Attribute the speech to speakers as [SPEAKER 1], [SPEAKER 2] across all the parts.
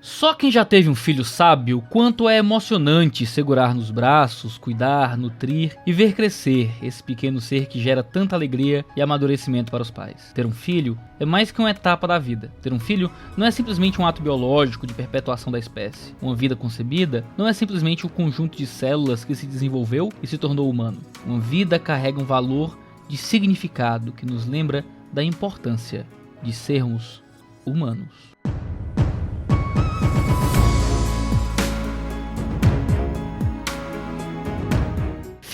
[SPEAKER 1] Só quem já teve um filho sabe o quanto é emocionante segurar nos braços, cuidar, nutrir e ver crescer esse pequeno ser que gera tanta alegria e amadurecimento para os pais. Ter um filho é mais que uma etapa da vida. Ter um filho não é simplesmente um ato biológico de perpetuação da espécie. Uma vida concebida não é simplesmente o conjunto de células que se desenvolveu e se tornou humano. Uma vida carrega um valor de significado que nos lembra da importância de sermos humanos.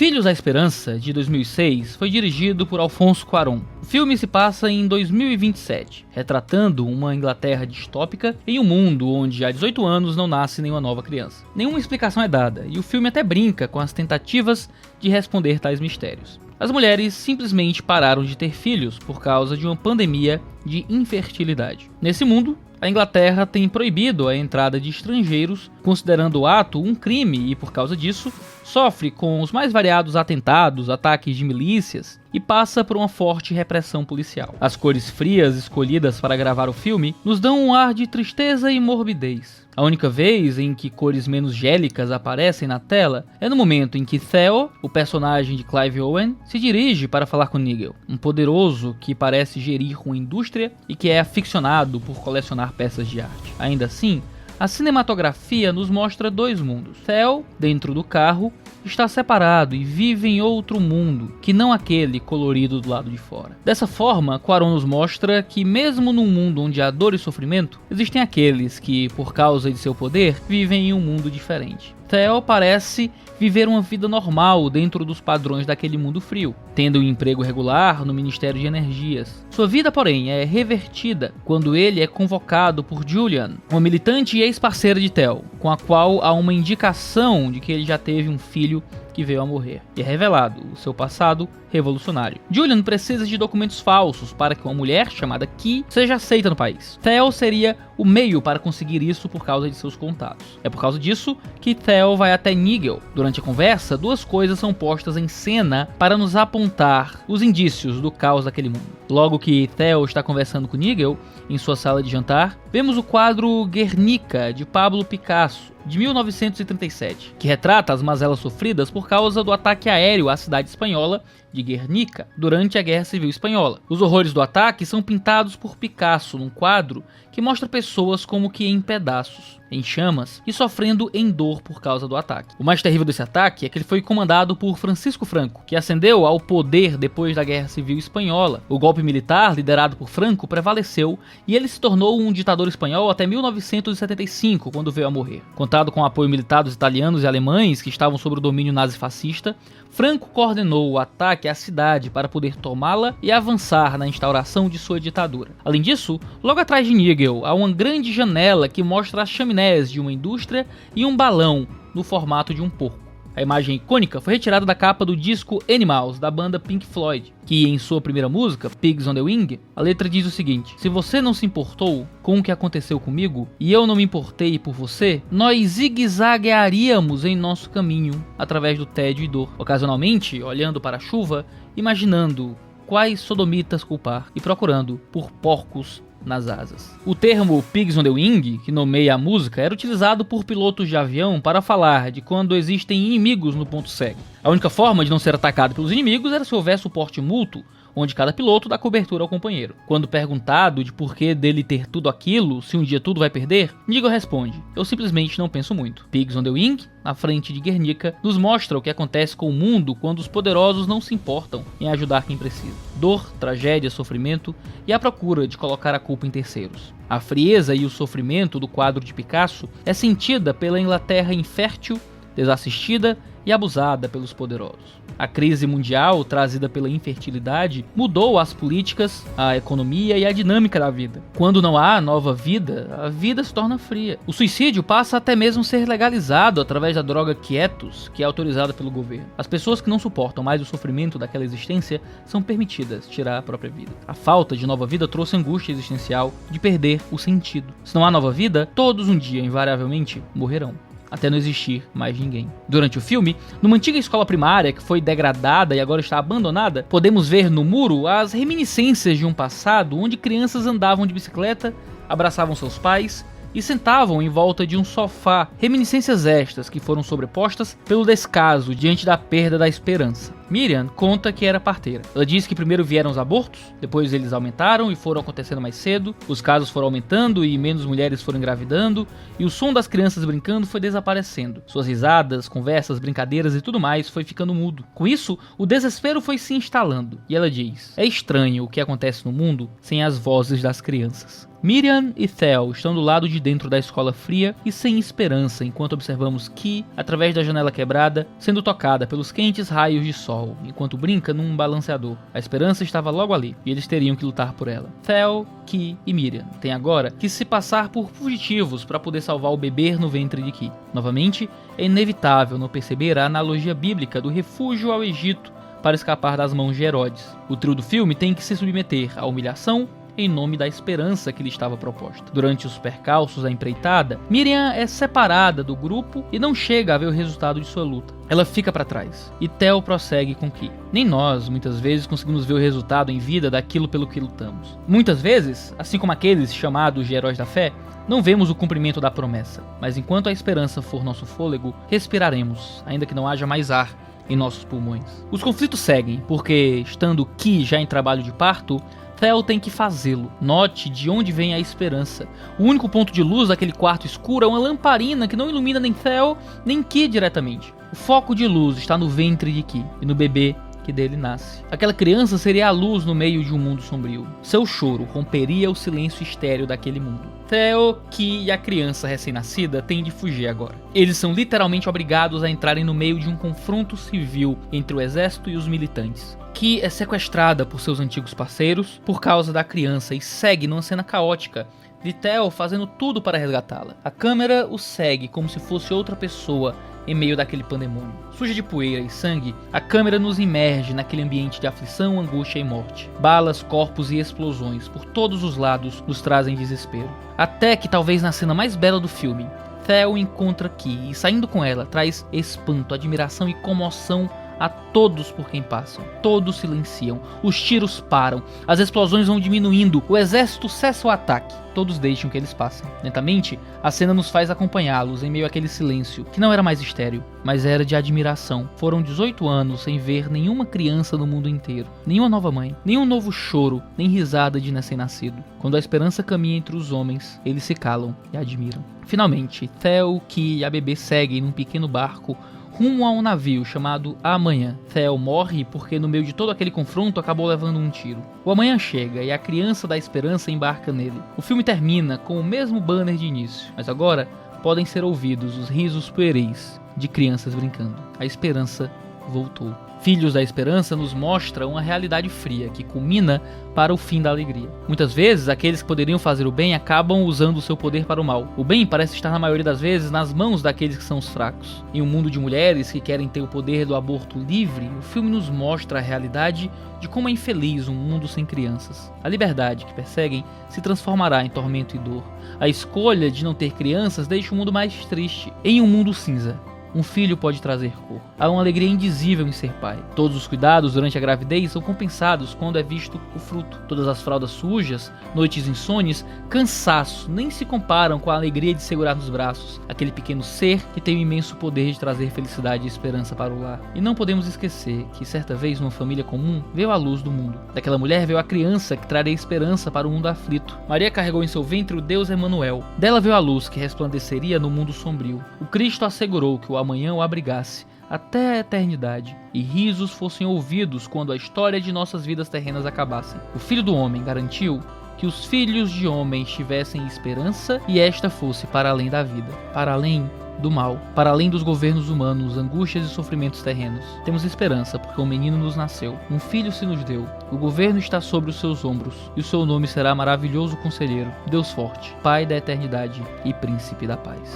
[SPEAKER 1] Filhos da Esperança, de 2006, foi dirigido por Alfonso Cuarón. O filme se passa em 2027, retratando uma Inglaterra distópica em um mundo onde há 18 anos não nasce nenhuma nova criança. Nenhuma explicação é dada, e o filme até brinca com as tentativas de responder tais mistérios. As mulheres simplesmente pararam de ter filhos por causa de uma pandemia de infertilidade. Nesse mundo, a Inglaterra tem proibido a entrada de estrangeiros, considerando o ato um crime e, por causa disso, sofre com os mais variados atentados, ataques de milícias e passa por uma forte repressão policial. As cores frias escolhidas para gravar o filme nos dão um ar de tristeza e morbidez. A única vez em que cores menos gélicas aparecem na tela é no momento em que Theo, o personagem de Clive Owen, se dirige para falar com Nigel, um poderoso que parece gerir uma indústria e que é aficionado por colecionar peças de arte. Ainda assim, a cinematografia nos mostra dois mundos. Theo, dentro do carro, está separado e vive em outro mundo, que não aquele colorido do lado de fora. Dessa forma, Cuarón nos mostra que mesmo num mundo onde há dor e sofrimento, existem aqueles que, por causa de seu poder, vivem em um mundo diferente. Theo parece viver uma vida normal dentro dos padrões daquele mundo frio, tendo um emprego regular no Ministério de Energias. Sua vida, porém, é revertida quando ele é convocado por Julian, uma militante e ex-parceira de Theo, com a qual há uma indicação de que ele já teve um filho que veio a morrer, e é revelado o seu passado revolucionário. Julian precisa de documentos falsos para que uma mulher chamada Key seja aceita no país. Theo seria o meio para conseguir isso por causa de seus contatos. É por causa disso que Theo vai até Nigel. Durante a conversa, duas coisas são postas em cena para nos apontar os indícios do caos daquele mundo. Logo que Theo está conversando com Nigel em sua sala de jantar, vemos o quadro Guernica, de Pablo Picasso, de 1937, que retrata as mazelas sofridas por causa do ataque aéreo à cidade espanhola de Guernica durante a Guerra Civil Espanhola. Os horrores do ataque são pintados por Picasso num quadro que mostra pessoas como que em pedaços, em chamas e sofrendo em dor por causa do ataque. O mais terrível desse ataque é que ele foi comandado por Francisco Franco, que ascendeu ao poder depois da Guerra Civil Espanhola. O golpe militar liderado por Franco prevaleceu e ele se tornou um ditador espanhol até 1975, quando veio a morrer. Contado com o apoio militar dos italianos e alemães que estavam sob o domínio nazifascista, Franco coordenou o ataque à cidade para poder tomá-la e avançar na instauração de sua ditadura. Além disso, logo atrás de Nigel há uma grande janela que mostra as chaminés de uma indústria e um balão no formato de um porco. A imagem icônica foi retirada da capa do disco Animals, da banda Pink Floyd, que em sua primeira música, Pigs on the Wing, a letra diz o seguinte: se você não se importou com o que aconteceu comigo, e eu não me importei por você, nós zigue-zaguearíamos em nosso caminho, através do tédio e dor, ocasionalmente olhando para a chuva, imaginando quais sodomitas culpar e procurando por porcos nas asas. O termo Pigs on the Wing, que nomeia a música, era utilizado por pilotos de avião para falar de quando existem inimigos no ponto cego. A única forma de não ser atacado pelos inimigos era se houver suporte mútuo, onde cada piloto dá cobertura ao companheiro. Quando perguntado de por que dele ter tudo aquilo, se um dia tudo vai perder, Nigel responde: eu simplesmente não penso muito. Pigs on the Wing, na frente de Guernica, nos mostra o que acontece com o mundo quando os poderosos não se importam em ajudar quem precisa. Dor, tragédia, sofrimento e a procura de colocar a culpa em terceiros. A frieza e o sofrimento do quadro de Picasso é sentida pela Inglaterra infértil, desassistida e abusada pelos poderosos. A crise mundial trazida pela infertilidade mudou as políticas, a economia e a dinâmica da vida. Quando não há nova vida, a vida se torna fria. O suicídio passa até mesmo a ser legalizado através da droga Quietus, que é autorizada pelo governo. As pessoas que não suportam mais o sofrimento daquela existência são permitidas tirar a própria vida. A falta de nova vida trouxe angústia existencial de perder o sentido. Se não há nova vida, todos um dia, invariavelmente, morrerão, até não existir mais ninguém. Durante o filme, numa antiga escola primária que foi degradada e agora está abandonada, podemos ver no muro as reminiscências de um passado onde crianças andavam de bicicleta, abraçavam seus pais, e sentavam em volta de um sofá, reminiscências estas que foram sobrepostas pelo descaso diante da perda da esperança. Miriam conta que era parteira. Ela diz que primeiro vieram os abortos, depois eles aumentaram e foram acontecendo mais cedo, os casos foram aumentando e menos mulheres foram engravidando, e o som das crianças brincando foi desaparecendo. Suas risadas, conversas, brincadeiras e tudo mais foi ficando mudo. Com isso, o desespero foi se instalando, e ela diz: é estranho o que acontece no mundo sem as vozes das crianças. Miriam e Theo estão do lado de dentro da escola fria e sem esperança enquanto observamos Ki, através da janela quebrada, sendo tocada pelos quentes raios de sol, enquanto brinca num balanceador. A esperança estava logo ali, e eles teriam que lutar por ela. Theo, Ki e Miriam têm agora que se passar por fugitivos para poder salvar o bebê no ventre de Ki. Novamente, é inevitável não perceber a analogia bíblica do refúgio ao Egito para escapar das mãos de Herodes. O trio do filme tem que se submeter à humilhação em nome da esperança que lhe estava proposta. Durante os percalços da empreitada, Miriam é separada do grupo e não chega a ver o resultado de sua luta. Ela fica para trás, e Theo prossegue com Ki. Nem nós, muitas vezes, conseguimos ver o resultado em vida daquilo pelo que lutamos. Muitas vezes, assim como aqueles chamados de heróis da fé, não vemos o cumprimento da promessa, mas enquanto a esperança for nosso fôlego, respiraremos, ainda que não haja mais ar em nossos pulmões. Os conflitos seguem, porque, estando Ki já em trabalho de parto, Theo tem que fazê-lo. Note de onde vem a esperança. O único ponto de luz daquele quarto escuro é uma lamparina que não ilumina nem Theo, nem Ki diretamente. O foco de luz está no ventre de Ki e no bebê que dele nasce. Aquela criança seria a luz no meio de um mundo sombrio. Seu choro romperia o silêncio estéril daquele mundo. Theo, Ki e a criança recém-nascida têm de fugir agora. Eles são literalmente obrigados a entrarem no meio de um confronto civil entre o exército e os militantes. Ki é sequestrada por seus antigos parceiros por causa da criança e segue numa cena caótica de Theo fazendo tudo para resgatá-la. A câmera o segue como se fosse outra pessoa em meio daquele pandemônio. Suja de poeira e sangue, a câmera nos imerge naquele ambiente de aflição, angústia e morte. Balas, corpos e explosões por todos os lados nos trazem desespero. Até que, talvez na cena mais bela do filme, Theo encontra Ki e, saindo com ela, traz espanto, admiração e comoção a todos por quem passam. Todos silenciam, os tiros param, as explosões vão diminuindo, o exército cessa o ataque. Todos deixam que eles passem. Lentamente, a cena nos faz acompanhá-los em meio àquele silêncio, que não era mais estéril, mas era de admiração. Foram 18 anos sem ver nenhuma criança no mundo inteiro, nenhuma nova mãe, nenhum novo choro, nem risada de recém-nascido. Quando a esperança caminha entre os homens, eles se calam e admiram. Finalmente, Theo, Ki e a bebê seguem num pequeno barco rumo a um navio chamado Amanhã. Theo morre porque no meio de todo aquele confronto acabou levando um tiro. O Amanhã chega e a criança da esperança embarca nele. O filme termina com o mesmo banner de início, mas agora podem ser ouvidos os risos pueris de crianças brincando. A esperança voltou. Filhos da Esperança nos mostra uma realidade fria que culmina para o fim da alegria. Muitas vezes, aqueles que poderiam fazer o bem acabam usando o seu poder para o mal. O bem parece estar na maioria das vezes nas mãos daqueles que são os fracos. Em um mundo de mulheres que querem ter o poder do aborto livre, o filme nos mostra a realidade de como é infeliz um mundo sem crianças. A liberdade que perseguem se transformará em tormento e dor. A escolha de não ter crianças deixa o mundo mais triste. Em um mundo cinza, um filho pode trazer cor. Há uma alegria indizível em ser pai. Todos os cuidados durante a gravidez são compensados quando é visto o fruto. Todas as fraldas sujas, noites insones, cansaço nem se comparam com a alegria de segurar nos braços aquele pequeno ser que tem o imenso poder de trazer felicidade e esperança para o lar. E não podemos esquecer que certa vez numa família comum veio a luz do mundo. Daquela mulher veio a criança que traria esperança para o mundo aflito. Maria carregou em seu ventre o Deus Emanuel. Dela veio a luz que resplandeceria no mundo sombrio. O Cristo assegurou que o amanhã o abrigasse até a eternidade, e risos fossem ouvidos quando a história de nossas vidas terrenas acabassem. O Filho do Homem garantiu que os filhos de homens tivessem esperança e esta fosse para além da vida, para além do mal, para além dos governos humanos, angústias e sofrimentos terrenos. Temos esperança porque um menino nos nasceu, um filho se nos deu, o governo está sobre os seus ombros e o seu nome será Maravilhoso Conselheiro, Deus Forte, Pai da Eternidade e Príncipe da Paz.